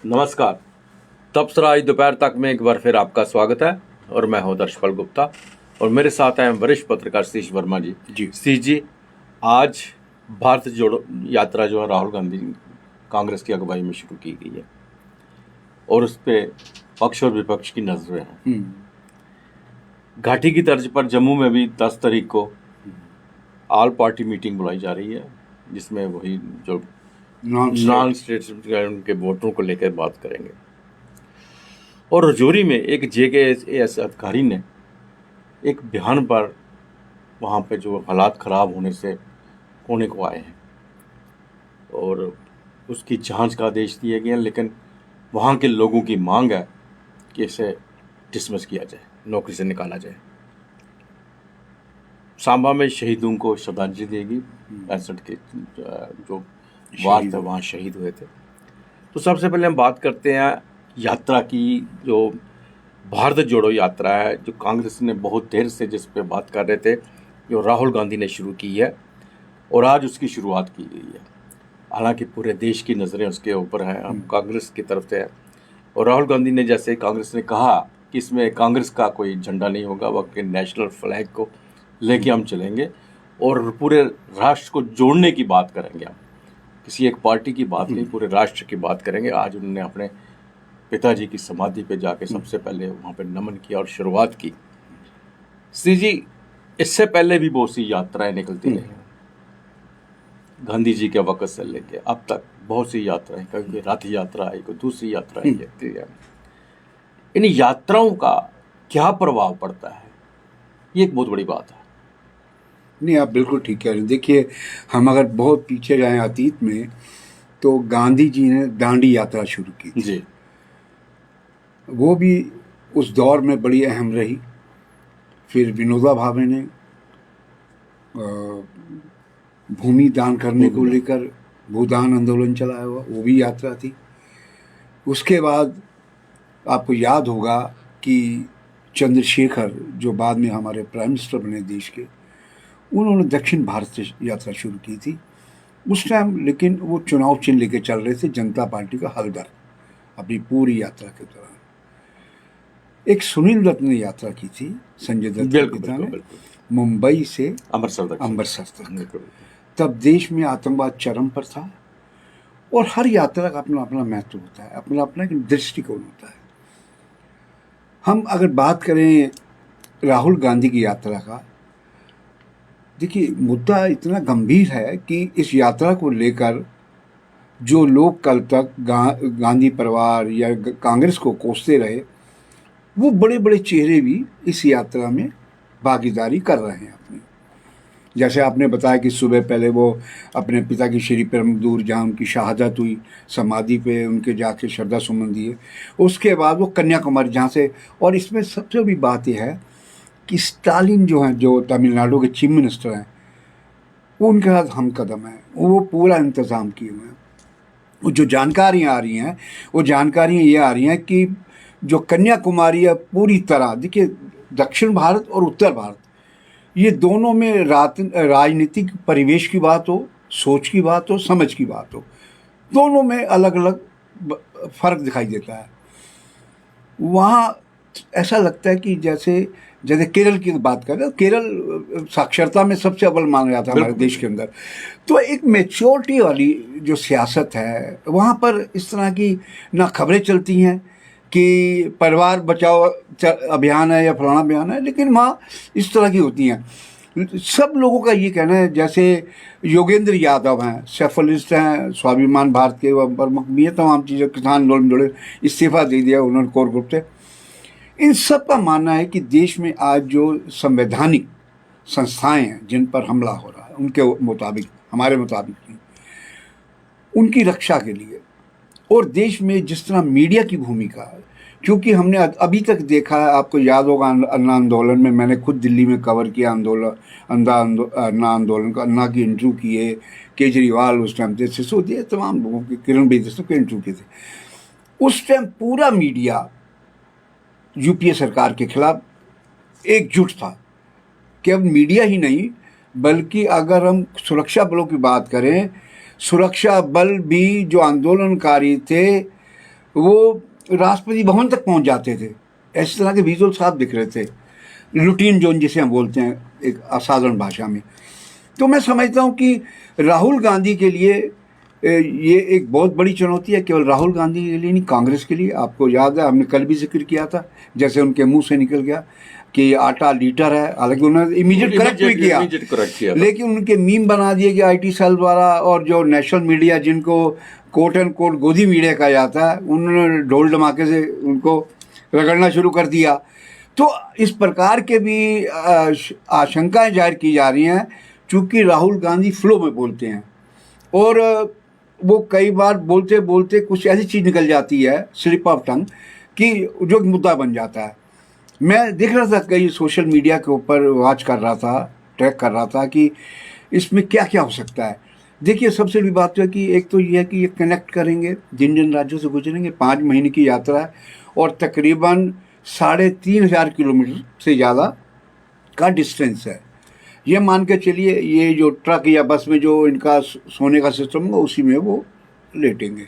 नमस्कार। तपसराई दोपहर तक में एक बार फिर आपका स्वागत है और मैं हूं दर्शपाल गुप्ता और मेरे साथ हैं वरिष्ठ पत्रकार सतीश वर्मा जी। सतीश जी, आज भारत जोड़ो यात्रा जो है राहुल गांधी कांग्रेस की अगुवाई में शुरू की गई है और उस पर पक्ष और विपक्ष की नजरें हैं। घाटी की तर्ज पर जम्मू में भी 10 तारीख को ऑल पार्टी मीटिंग बुलाई जा रही है, जिसमें वही जो नॉन स्टेट के वोटरों को लेकर बात करेंगे। और रजौरी में एक JKS अधिकारी ने एक बयान पर वहाँ पे जो हालात ख़राब होने से होने को आए हैं और उसकी जांच का आदेश दिए गए हैं, लेकिन वहाँ के लोगों की मांग है कि इसे डिसमिस किया जाए, नौकरी से निकाला जाए। सांबा में शहीदों को श्रद्धांजलि देगी। 65 के जो वार थे वहाँ शहीद हुए थे। तो सबसे पहले हम बात करते हैं यात्रा की, जो भारत जोड़ो यात्रा है, जो कांग्रेस ने बहुत देर से जिस पे बात कर रहे थे, जो राहुल गांधी ने शुरू की है और आज उसकी शुरुआत की गई है। हालांकि पूरे देश की नज़रें उसके ऊपर हैं, हम कांग्रेस की तरफ से हैं। और राहुल गांधी ने, जैसे कांग्रेस ने कहा कि इसमें कांग्रेस का कोई झंडा नहीं होगा, वह नेशनल फ्लैग को लेके हम चलेंगे और पूरे राष्ट्र को जोड़ने की बात करेंगे। हम किसी एक पार्टी की बात नहीं, पूरे राष्ट्र की बात करेंगे। आज उन्होंने अपने पिताजी की समाधि पे जाके सबसे पहले वहाँ पे नमन किया और शुरुआत की। सी जी, इससे पहले भी बहुत सी यात्राएं निकलती रही, गांधी जी के वक्त से लेके अब तक बहुत सी यात्राएं, कभी रथ यात्रा आई, कोई दूसरी यात्राएं रहती है। इन यात्राओं का क्या प्रभाव पड़ता है, ये एक बहुत बड़ी बात है। नहीं, आप बिल्कुल ठीक कह रहे हैं। देखिए, हम अगर बहुत पीछे जाएं अतीत में, तो गांधी जी ने दांडी यात्रा शुरू की थी जी। वो भी उस दौर में बड़ी अहम रही। फिर विनोबा भावे ने भूमि दान करने को लेकर भूदान आंदोलन चलाया हुआ, वो भी यात्रा थी। उसके बाद आपको याद होगा कि चंद्रशेखर, जो बाद में हमारे प्राइम मिनिस्टर बने देश के, उन्होंने दक्षिण भारत से यात्रा शुरू की थी उस टाइम। लेकिन वो चुनाव चिन्ह लेके चल रहे थे, जनता पार्टी का हलदर, अपनी पूरी यात्रा के दौरान। एक सुनील दत्त ने यात्रा की थी, संजय दत्त के पिता ने, मुंबई से अमृतसर तक। तब देश में आतंकवाद चरम पर था और हर यात्रा का अपना अपना महत्व होता है, अपना अपना एक दृष्टिकोण होता है। हम अगर बात करें राहुल गांधी की यात्रा का, देखिए, मुद्दा इतना गंभीर है कि इस यात्रा को लेकर जो लोग कल तक गांधी परिवार या कांग्रेस को कोसते रहे, वो बड़े बड़े चेहरे भी इस यात्रा में भागीदारी कर रहे हैं अपनी। जैसे आपने बताया कि सुबह पहले वो अपने पिता की श्री पेरुम्बदूर, जहाँ उनकी शहादत हुई, समाधि पे उनके जाके श्रद्धा सुमन दिए। उसके बाद वो कन्याकुमारी, जहाँ से, और इसमें सबसे बड़ी बात यह है कि स्टालिन जो हैं, जो तमिलनाडु के चीफ मिनिस्टर हैं, वो उनके साथ हम कदम हैं, वो पूरा इंतज़ाम किए हुए हैं। वो जो जानकारियाँ आ रही हैं, वो जानकारियाँ ये आ रही हैं कि जो कन्याकुमारी है पूरी तरह, देखिए, दक्षिण भारत और उत्तर भारत, ये दोनों में राजनीतिक परिवेश की बात हो, सोच की बात हो, समझ की बात हो, दोनों में अलग अलग फर्क दिखाई देता है। वहाँ ऐसा लगता है कि जैसे केरल की बात करें, केरल साक्षरता में सबसे अव्वल माना जाता है हमारे देश के अंदर। तो एक मैच्योरिटी वाली जो सियासत है, वहाँ पर इस तरह की ना खबरें चलती हैं कि परिवार बचाओ अभियान है या फलाना अभियान है, लेकिन वहाँ इस तरह की होती हैं। सब लोगों का ये कहना है, जैसे योगेंद्र यादव हैं, सेफलिस्ट हैं, स्वाभिमान भारत के प्रमुख भी हैं, तमाम चीज़ें, किसान आंदोलन जुड़े, इस्तीफा दे दिया उन्होंने कोर ग्रुप से। इन सब का मानना है कि देश में आज जो संवैधानिक संस्थाएं हैं जिन पर हमला हो रहा है, उनके मुताबिक, हमारे मुताबिक नहीं, उनकी रक्षा के लिए, और देश में जिस तरह मीडिया की भूमिका है, क्योंकि हमने अभी तक देखा है, आपको याद होगा अन्ना आंदोलन में, मैंने खुद दिल्ली में कवर किया अन्ना आंदोलन का, अन्ना की इंटरव्यू किए, केजरीवाल उस टाइम थे, सिसोदिया, तमाम लोगों के, किरण बेदी के इंटरव्यू किए थे। उस टाइम पूरा मीडिया यूपीए सरकार के खिलाफ एकजुट था। केवल मीडिया ही नहीं, बल्कि अगर हम सुरक्षा बलों की बात करें, सुरक्षा बल भी जो आंदोलनकारी थे वो राष्ट्रपति भवन तक पहुंच जाते थे। इस तरह के विजुअल साफ दिख रहे थे, रूटीन जोन जिसे हम बोलते हैं एक असाधारण भाषा में। तो मैं समझता हूं कि राहुल गांधी के लिए ये एक बहुत बड़ी चुनौती है, केवल राहुल गांधी के लिए नहीं, कांग्रेस के लिए। आपको याद है, हमने कल भी जिक्र किया था, जैसे उनके मुंह से निकल गया कि आटा लीटर है, हालांकि उन्होंने इमीडिएट करेक्ट भी किया, लेकिन उनके मीम बना दिए कि IT सेल द्वारा, और जो नेशनल मीडिया जिनको कोट एंड कोट गोदी मीडिया कहा जाता है, उन्होंने ढोल धमाके से उनको रगड़ना शुरू कर दिया। तो इस प्रकार के भी आशंकाएं जाहिर की जा रही हैं, चूँकि राहुल गांधी फ्लो में बोलते हैं और वो कई बार बोलते बोलते कुछ ऐसी चीज़ निकल जाती है, स्लिप ऑफ टंग, कि जो मुद्दा बन जाता है। मैं देख रहा था, कई सोशल मीडिया के ऊपर वॉच कर रहा था, ट्रैक कर रहा था कि इसमें क्या क्या हो सकता है। देखिए, सबसे बड़ी बात तो है कि एक तो ये है कि ये कनेक्ट करेंगे, जिन जिन राज्यों से गुजरेंगे, 5 महीने की यात्रा है और तकरीबन 3,500 किलोमीटर से ज़्यादा का डिस्टेंस है। ये मान के चलिए, ये जो ट्रक या बस में जो इनका सोने का सिस्टम होगा उसी में वो लेटेंगे।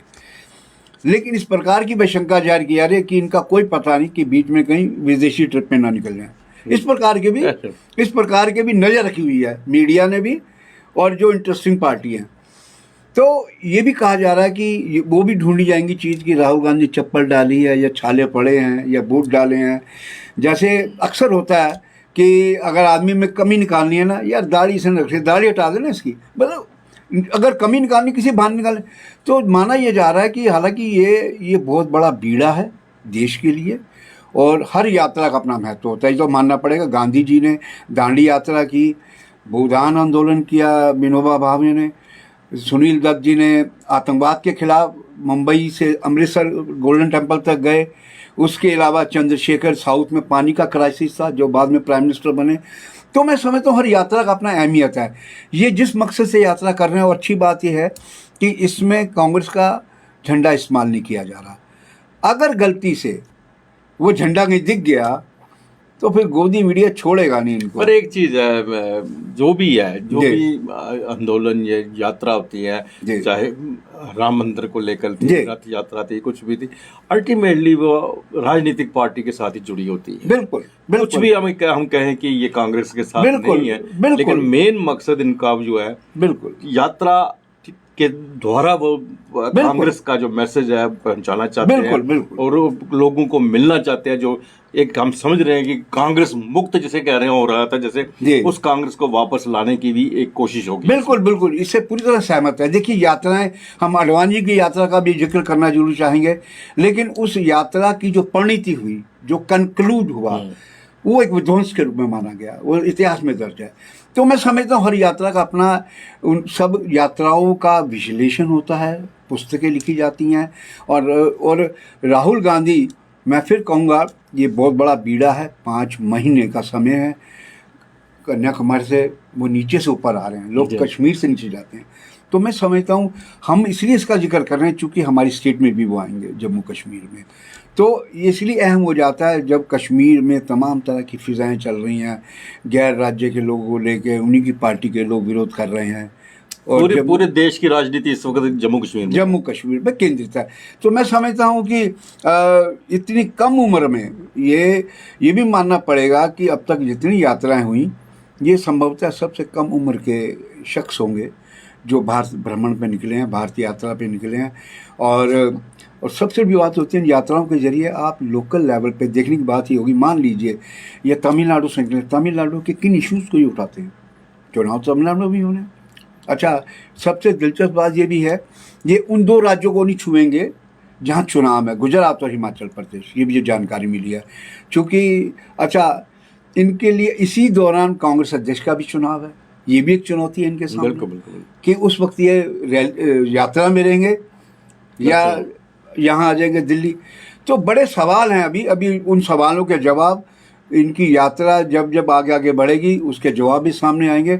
लेकिन इस प्रकार की शंका जाहिर की जा रही है कि इनका कोई पता नहीं कि बीच में कहीं विदेशी ट्रिप में ना निकल जाए। इस प्रकार के भी नज़र रखी हुई है मीडिया ने भी, और जो इंटरेस्टिंग पार्टी हैं। तो ये भी कहा जा रहा है कि वो भी ढूंढी जाएंगी चीज़ कि राहुल गांधी चप्पल डाली है या छाले पड़े हैं या बूट डाले हैं। जैसे अक्सर होता है कि अगर आदमी में कमी निकालनी है ना, यार दाढ़ी से रखे, दाढ़ी हटा देना इसकी, मतलब अगर कमी निकालनी, किसी बहाने निकालने, तो माना यह जा रहा है कि हालांकि ये बहुत बड़ा बीड़ा है देश के लिए, और हर यात्रा का अपना महत्व होता है। तो मानना पड़ेगा, गांधी जी ने दांडी यात्रा की, भूदान आंदोलन किया विनोबा भावे ने, सुनील दत्त जी ने आतंकवाद के खिलाफ मुंबई से अमृतसर गोल्डन टेम्पल तक गए। उसके अलावा चंद्रशेखर, साउथ में पानी का क्राइसिस था, जो बाद में प्राइम मिनिस्टर बने। तो मैं समझता हूँ हर यात्रा का अपना अहमियत है। ये जिस मकसद से यात्रा कर रहे हैं, और अच्छी बात यह है कि इसमें कांग्रेस का झंडा इस्तेमाल नहीं किया जा रहा। अगर गलती से वो झंडा कहीं दिख गया तो फिर गोदी मीडिया छोड़ेगा नहीं इनको। पर एक चीज़ है, जो भी आंदोलन, ये यात्रा होती है, चाहे राम मंदिर को लेकर थी, रथ यात्रा थी, कुछ भी थी, अल्टीमेटली वो राजनीतिक पार्टी के साथ ही जुड़ी होती है। बिल्कुल, कुछ भी हम कहें कि ये कांग्रेस के साथ नहीं है, लेकिन मेन मकसद इनका जो है, बिल्कुल यात्रा के द्वारा वो कांग्रेस का जो मैसेज है पहुंचाना चाहते हैं, और लोगों को मिलना चाहते हैं। जो एक हम समझ रहे हैं कि कांग्रेस मुक्त जिसे कह रहे हैं हो रहा था, जैसे उस कांग्रेस को वापस लाने की भी एक कोशिश होगी। बिल्कुल बिल्कुल, इससे पूरी तरह सहमत है। देखिए, यात्राएं, हम आडवाणी की यात्रा का भी जिक्र करना जरूर चाहेंगे, लेकिन उस यात्रा की जो परिणति हुई, जो कंक्लूड हुआ, वो एक विध्वंस के रूप में माना गया, वो इतिहास में दर्ज है। तो मैं समझता हूँ हर यात्रा का अपना, उन सब यात्राओं का विश्लेषण होता है, पुस्तकें लिखी जाती हैं, और राहुल गांधी, मैं फिर कहूँगा, ये बहुत बड़ा बीड़ा है। 5 महीने का समय है। कन्याकुमारी से वो नीचे से ऊपर आ रहे हैं, लोग कश्मीर से नीचे जाते हैं। तो मैं समझता हूँ हम इसलिए इसका जिक्र कर रहे हैं चूँकि हमारी स्टेट में भी वो आएंगे, जम्मू कश्मीर में। तो इसलिए अहम हो जाता है जब कश्मीर में तमाम तरह की फिजाएं चल रही हैं, गैर राज्य के लोगों को लेके उन्हीं की पार्टी के लोग विरोध कर रहे हैं, और पूरे देश की राजनीति इस वक्त जम्मू कश्मीर में केंद्रित है। तो मैं समझता हूँ कि इतनी कम उम्र में ये भी मानना पड़ेगा कि अब तक जितनी यात्राएं हुई, ये संभवतः सबसे कम उम्र के शख्स होंगे जो भारत भ्रमण पे निकले हैं, भारतीय यात्रा पे निकले हैं। और सबसे बड़ी बात होती है, इन यात्राओं के जरिए आप लोकल लेवल पे देखने की बात ही होगी। मान लीजिए ये तमिलनाडु से निकले, तमिलनाडु के किन इश्यूज़ को ही उठाते हैं, चुनाव तमिलनाडु में भी होने। अच्छा, सबसे दिलचस्प बात ये भी है, ये उन 2 राज्यों को नहीं छुएंगे जहाँ चुनाव है, गुजरात और हिमाचल प्रदेश। ये भी जो जानकारी मिली है, चूँकि अच्छा, इनके लिए इसी दौरान कांग्रेस अध्यक्ष का भी चुनाव है। ये भी एक चुनौती है इनके सामने। बिल्कुल कि उस वक्त ये यात्रा में रहेंगे या यहाँ आ जाएंगे दिल्ली। तो बड़े सवाल हैं। अभी उन सवालों के जवाब, इनकी यात्रा जब आगे बढ़ेगी उसके जवाब भी सामने आएंगे।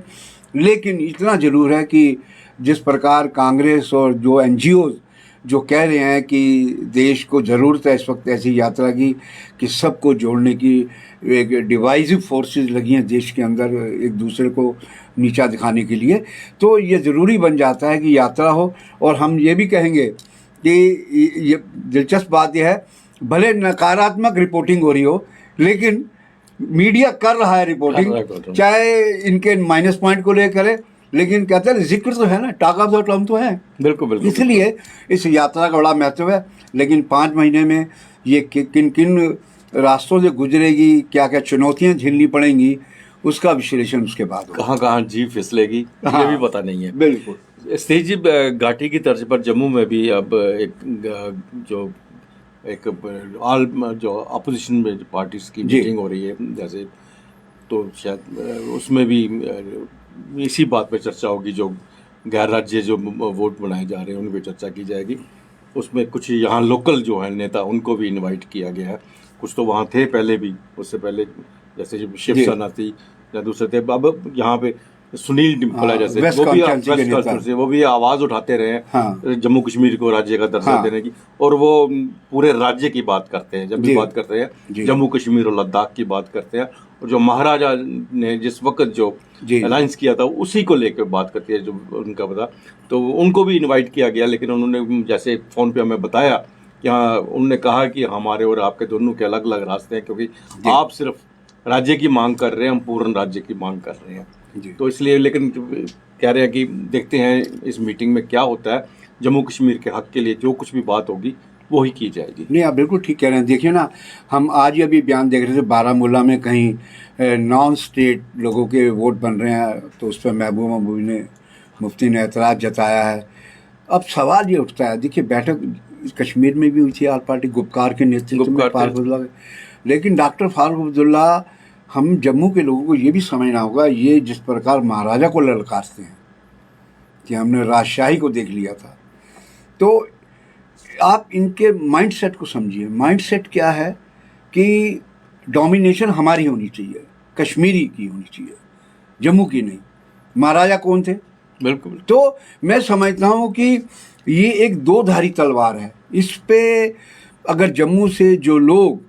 लेकिन इतना ज़रूर है कि जिस प्रकार कांग्रेस और जो NGOs जो कह रहे हैं कि देश को ज़रूरत है इस वक्त ऐसी यात्रा की कि सबको जोड़ने की, एक डिवाइसिव फोर्सेस लगी हैं देश के अंदर एक दूसरे को नीचा दिखाने के लिए, तो ये ज़रूरी बन जाता है कि यात्रा हो। और हम ये भी कहेंगे कि ये दिलचस्प बात यह है, भले नकारात्मक रिपोर्टिंग हो रही हो, लेकिन मीडिया कर रहा है रिपोर्टिंग, चाहे इनके माइनस पॉइंट को लेकर है, लेकिन कहते हैं जिक्र तो है ना, टॉक ऑफ द टाउन तो है। बिल्कुल बिल्कुल। इसलिए इस यात्रा का बड़ा महत्व है। लेकिन 5 महीने में ये किन किन रास्तों से गुजरेगी, क्या क्या चुनौतियां झेलनी पड़ेंगी, उसका विश्लेषण उसके बाद होगा। कहाँ जीभ फिसलेगी ये भी पता नहीं है। बिल्कुल। स्टेजी घाटी की तर्ज पर जम्मू में भी अब एक ऑल जो अपोजिशन में पार्टीज की मीटिंग हो रही है, जैसे तो शायद उसमें भी इसी बात पे चर्चा होगी, जो गैर राज्य जो वोट बनाए जा रहे हैं उन पे चर्चा की जाएगी। उसमें कुछ यहाँ लोकल जो है नेता, उनको भी इनवाइट किया गया है। कुछ तो वहाँ थे पहले भी, उससे पहले जैसे जब शिवसेना थी या दूसरे थे, अब यहाँ पे सुनील डिम्पल जैसे वो भी वेस्ट कल्चर से वो भी आवाज उठाते रहे हैं जम्मू कश्मीर को राज्य का दर्जा देने की, और वो पूरे राज्य की बात करते हैं। जब भी बात करते हैं जम्मू कश्मीर और लद्दाख की बात करते हैं, और जो महाराजा ने जिस वक्त जो अलायंस किया था उसी को लेकर बात करती है, जो उनका पता, तो उनको भी इन्वाइट किया गया। लेकिन उन्होंने जैसे फ़ोन पे हमें बताया कि हाँ, उन्होंने कहा कि हमारे और आपके दोनों के अलग अलग रास्ते हैं, क्योंकि आप सिर्फ राज्य की मांग कर रहे हैं, हम पूर्ण राज्य की मांग कर रहे हैं। तो इसलिए, लेकिन कह रहे हैं कि देखते हैं इस मीटिंग में क्या होता है, जम्मू कश्मीर के हक के लिए जो कुछ भी बात होगी वो ही की जाएगी। नहीं, आप बिल्कुल ठीक कह रहे हैं। देखिए ना, हम आज ही अभी बयान देख रहे थे, बारामूला में कहीं नॉन स्टेट लोगों के वोट बन रहे हैं, तो उस पर महबूबा मुफ्ती ने एतराज़ जताया है। अब सवाल ये उठता है, देखिए बैठक कश्मीर में भी हुई थी, आल पार्टी गुपकार के नेतृत्व में, फारूक अब्दुल्ला, लेकिन डॉक्टर फारूक अब्दुल्ला, हम जम्मू के लोगों को ये भी समझना होगा, ये जिस प्रकार महाराजा को ललकारते हैं कि हमने राजशाही को देख लिया था, तो आप इनके माइंडसेट को समझिए। माइंडसेट क्या है कि डोमिनेशन हमारी होनी चाहिए, कश्मीरी की होनी चाहिए, जम्मू की नहीं। महाराजा कौन थे? बिल्कुल। तो मैं समझता हूँ कि ये एक दो-धारी तलवार है। इस पे अगर जम्मू से जो लोग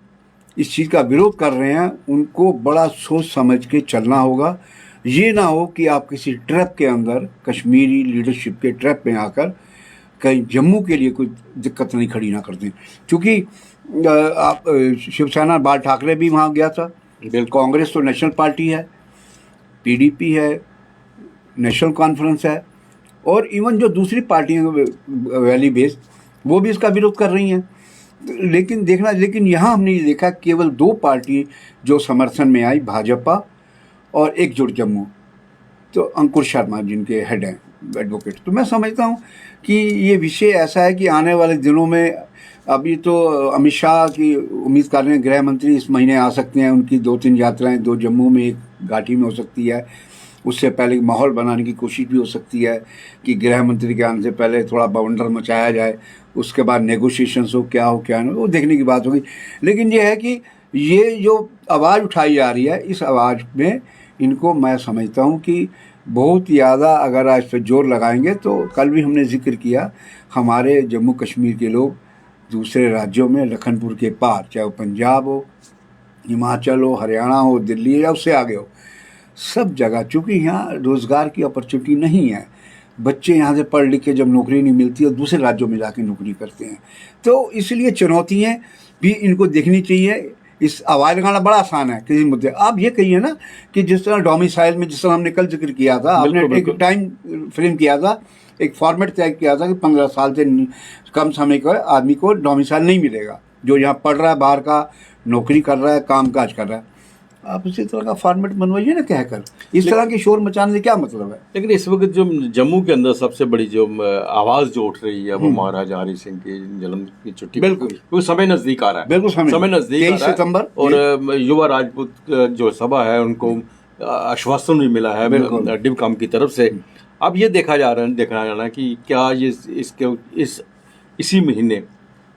इस चीज़ का विरोध कर रहे हैं, उनको बड़ा सोच समझ के चलना होगा। ये ना हो कि आप किसी ट्रैप के अंदर, कश्मीरी लीडरशिप के ट्रैप में आकर कहीं जम्मू के लिए कोई दिक्कत नहीं खड़ी ना कर दें। क्योंकि आप शिवसेना, बाल ठाकरे भी वहाँ गया था, कांग्रेस तो नेशनल पार्टी है, पीडीपी है, नेशनल कॉन्फ्रेंस है, और इवन जो दूसरी पार्टियाँ वैली बेस्ड, वो भी इसका विरोध कर रही हैं। लेकिन यहाँ हमने ये देखा केवल 2 पार्टी जो समर्थन में आई, भाजपा और एकजुट जम्मू, तो अंकुर शर्मा जिनके हेड हैं, एडवोकेट। तो मैं समझता हूँ कि ये विषय ऐसा है कि आने वाले दिनों में, अभी तो अमित शाह की उम्मीद कर रहे हैं, गृह मंत्री इस महीने आ सकते हैं, उनकी 2-3 यात्राएं, 2 जम्मू में, 1 घाटी में हो सकती है। उससे पहले माहौल बनाने की कोशिश भी हो सकती है कि गृह मंत्री के आने से पहले थोड़ा बवंडर मचाया जाए, उसके बाद नेगोशिएशंस हो, क्या ना, वो देखने की बात होगी। लेकिन ये है कि ये जो आवाज़ उठाई जा रही है, इस आवाज़ में इनको मैं समझता हूँ कि बहुत ज़्यादा अगर आज पे जोर लगाएंगे, तो कल भी हमने जिक्र किया, हमारे जम्मू कश्मीर के लोग दूसरे राज्यों में, लखनपुर के पार, चाहे वो पंजाब हो, हिमाचल हो, हरियाणा हो, दिल्ली या उससे आगे हो, सब जगह, चूँकि यहाँ रोज़गार की अपॉर्चुनिटी नहीं है, बच्चे यहाँ से पढ़ लिख के जब नौकरी नहीं मिलती, और दूसरे राज्यों में जाके नौकरी करते हैं, तो इसलिए चुनौतियाँ भी इनको देखनी चाहिए। इस आवाज़ लगाना बड़ा आसान है किसी मुद्दे। आप ये कहिए ना कि जिस तरह डोमिसाइल में, जिस तरह हमने कल जिक्र किया था, आपने एक टाइम फ्रेम किया था, एक फॉर्मेट तय किया था कि 15 साल से कम समय का आदमी को डोमिसाइल नहीं मिलेगा, जो यहाँ पढ़ रहा है, बाहर का नौकरी कर रहा है, काम काज कर रहा है। आप इसी तरह का फॉर्मेट बनवाइए ना कहकर, इस तरह की शोर मचाने से क्या मतलब है। लेकिन इस वक्त जो जम्मू के अंदर सबसे बड़ी जो आवाज़ जो उठ रही है, वो महाराजा हरि सिंह की जन्म की छुट्टी, बिल्कुल, क्योंकि समय नज़दीक आ रहा है, बिल्कुल समय नज़दीक, 23 सितंबर, और युवा राजपूत जो सभा है, उनको आश्वासन भी मिला है डिवकॉम की तरफ से। अब ये देखा जाना है कि क्या ये इसी महीने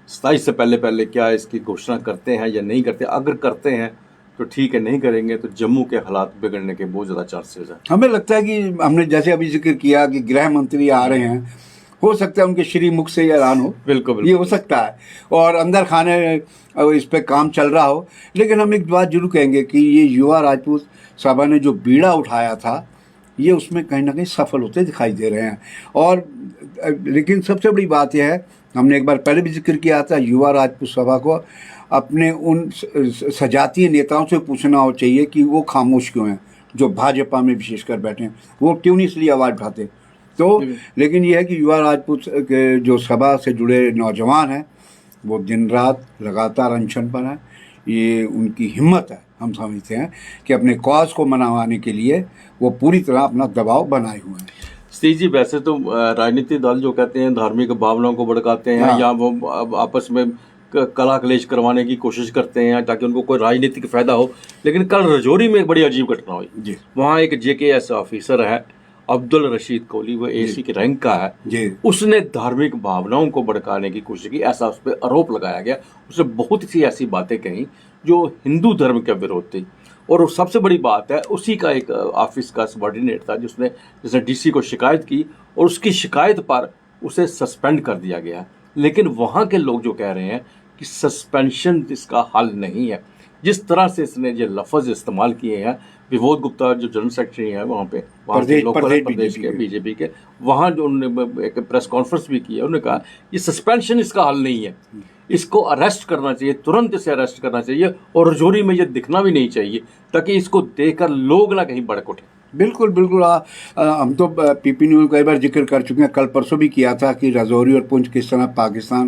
27 से पहले क्या इसकी घोषणा करते हैं या नहीं करते। अगर करते हैं तो ठीक है, नहीं करेंगे तो जम्मू के हालात बिगड़ने के बहुत ज़्यादा चांसेस हैं। हमें लगता है कि हमने जैसे अभी जिक्र किया कि गृह मंत्री आ रहे हैं, हो सकता है उनके श्री मुख से ऐलान हो, बिल्कुल ये हो सकता है, और अंदर खाने इस पे काम चल रहा हो। लेकिन हम एक बात जरूर कहेंगे कि ये युवा राजपूत सभा ने जो बीड़ा उठाया था, ये उसमें कहीं ना कहीं सफल होते दिखाई दे रहे हैं। और लेकिन सबसे बड़ी बात यह है, हमने एक बार पहले भी जिक्र किया था, युवा राजपूत सभा को अपने उन सजातीय नेताओं से पूछना हो चाहिए कि वो खामोश क्यों हैं, जो भाजपा में विशेषकर बैठे हैं, वो क्यों नहीं इसलिए आवाज़ उठाते। तो लेकिन यह है कि युवा राजपूत के जो सभा से जुड़े नौजवान हैं वो दिन रात लगातार अनशन पर हैं। ये उनकी हिम्मत है, हम समझते हैं कि अपने कॉज को मनाने के लिए वो पूरी तरह अपना दबाव बनाए हुए हैं। सतीश जी, वैसे तो राजनीतिक दल जो कहते हैं धार्मिक भावनाओं को भड़काते हैं, हाँ। या वो आपस में कला कलेश करवाने की कोशिश करते हैं ताकि उनको कोई राजनीतिक फायदा हो। लेकिन कल रजौरी में एक बड़ी अजीब घटना हुई जी। वहाँ एक JKS ऑफिसर है अब्दुल रशीद कोहली, वो AC के रैंक का है जी। उसने धार्मिक भावनाओं को भड़काने की कोशिश की, ऐसा उस पर आरोप लगाया गया। उसने बहुत सी ऐसी बातें कही जो हिंदू धर्म के विरोध थी। और सबसे बड़ी बात है, उसी का एक ऑफिस का सबॉर्डिनेट था जिसने DC को शिकायत की और उसकी शिकायत पर उसे सस्पेंड कर दिया गया। लेकिन वहाँ के लोग जो कह रहे हैं कि सस्पेंशन इसका हल नहीं है। जिस तरह से इसने ये लफ्ज़ इस्तेमाल किए हैं, विबोध गुप्ता जो जनरल सेक्रेटरी हैं वहाँ पे, वहाँ के लोकल प्रदेश के बीजेपी के, वहाँ जो उन्होंने एक प्रेस कॉन्फ्रेंस भी की है, उन्होंने कहा ये सस्पेंशन इसका हल नहीं है, इसको अरेस्ट करना चाहिए, तुरंत इसे अरेस्ट करना चाहिए और रजौरी में ये दिखना भी नहीं चाहिए ताकि इसको देखकर लोग ना कहीं भड़क उठे। बिल्कुल बिल्कुल। हम तो PP न्यूज़ कई बार जिक्र कर चुके हैं, कल परसों भी किया था कि रजौरी और पुंछ किस तरह पाकिस्तान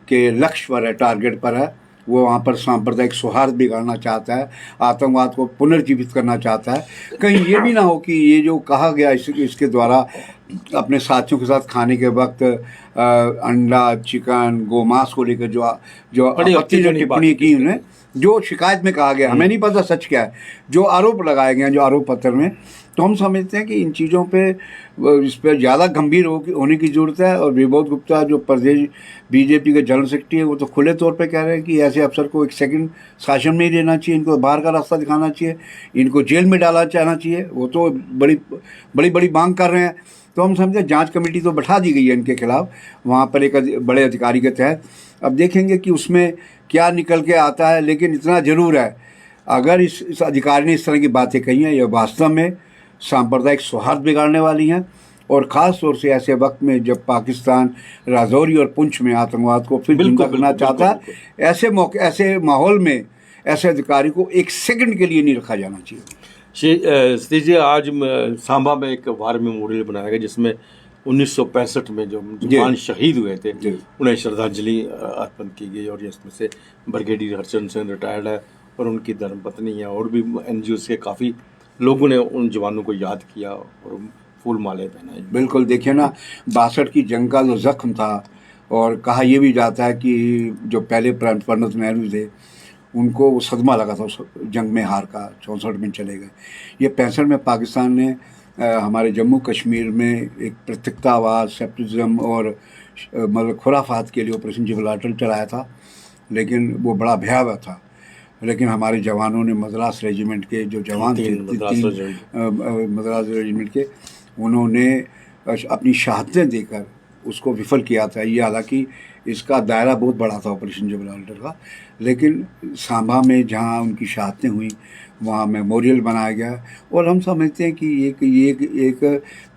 के लक्ष्य पर है, टारगेट पर है। वो वहाँ पर सांप्रदायिक सौहार्द बिगाड़ना चाहता है, आतंकवाद को पुनर्जीवित करना चाहता है। कहीं ये भी ना हो कि ये जो कहा गया इसके द्वारा अपने साथियों के साथ खाने के वक्त अंडा, चिकन, गोमांस को लेकर जो आपत्तिजनक टिप्पणी की उन्हें, जो शिकायत में कहा गया, हमें नहीं पता सच क्या है, जो आरोप लगाए गए हैं जो आरोप पत्र में, तो हम समझते हैं कि इन चीज़ों पे इस पर ज़्यादा गंभीर होने की ज़रूरत है। और विबोध गुप्ता जो प्रदेश BJP के जनरल सेक्रेटरी है, वो तो खुले तौर पे कह रहे हैं कि ऐसे अफसर को एक सेकंड शासन में ही रहना चाहिए, इनको बाहर का रास्ता दिखाना चाहिए, इनको जेल में डाला जाना चाहिए। वो तो बड़ी मांग कर रहे हैं। तो हम समझते हैं जांच कमेटी तो बैठा दी गई है इनके खिलाफ वहाँ पर एक बड़े अधिकारी के तहत। अब देखेंगे कि उसमें क्या निकल के आता है। लेकिन इतना ज़रूर है, अगर इस अधिकारी ने इस तरह की बातें कही हैं, ये वास्तव में सांप्रदायिक सौहार्द बिगाड़ने वाली हैं। और ख़ास तौर से ऐसे वक्त में जब पाकिस्तान रजौरी और पुंछ में आतंकवाद को फिर जिंदा करना चाहता है, ऐसे माहौल में ऐसे अधिकारी को एक सेकंड के लिए नहीं रखा जाना चाहिए। सतीश जी, आज सांबा में एक वार मेमोरियल बनाया गया जिसमें 1965 में जो जवान शहीद हुए थे उन्हें श्रद्धांजलि अर्पण की गई। और इसमें से ब्रिगेडियर हरचंद सिंह रिटायर्ड है और उनकी धर्मपत्नी है, और भी NGOs के काफ़ी लोगों ने उन जवानों को याद किया और फूल माले पहनाए। बिल्कुल, देखिए ना, 62 की जंग का जो जख्म था, और कहा यह भी जाता है कि जो पहले पंडित नेहरू थे उनको वो सदमा लगा था उस जंग में हार का, 64 में चले गए। ये 65 में पाकिस्तान ने हमारे जम्मू कश्मीर में एक पृथकतावाद, सेपटिज्म और मतलब खुराफात के लिए ऑपरेशन जिब्राल्टर चलाया था, लेकिन वो बड़ा भयावह था। लेकिन हमारे जवानों ने मद्रास रेजिमेंट के जो जवान थे, मद्रास रेजिमेंट के, उन्होंने अपनी शहादतें देकर उसको विफल किया था। ये हालांकि इसका दायरा बहुत बड़ा था ऑपरेशन जिब्राल्टर का, लेकिन सांबा में जहाँ उनकी शहादतें हुई वहाँ मेमोरियल बनाया गया। और हम समझते हैं कि एक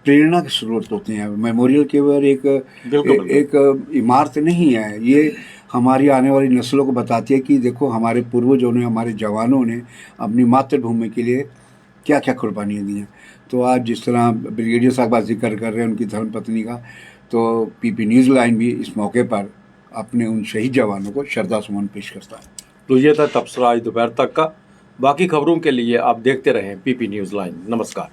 प्रेरणा के स्रोत होते हैं मेमोरियल, केवल एक इमारत नहीं है। ये हमारी आने वाली नस्लों को बताती है कि देखो हमारे पूर्वजों ने, हमारे जवानों ने अपनी मातृभूमि के लिए क्या क्या कुर्बानियाँ दी हैं। तो आज जिस तरह ब्रिगेडियर साहब का जिक्र कर रहे हैं उनकी धर्मपत्नी का, तो PP न्यूज़ लाइन भी इस मौके पर अपने उन शहीद जवानों को श्रद्धा सुमन पेश करता है। तो ये था तबसरा आज दोपहर तक का। बाकी खबरों के लिए आप देखते रहें PP न्यूज़ लाइन। नमस्कार।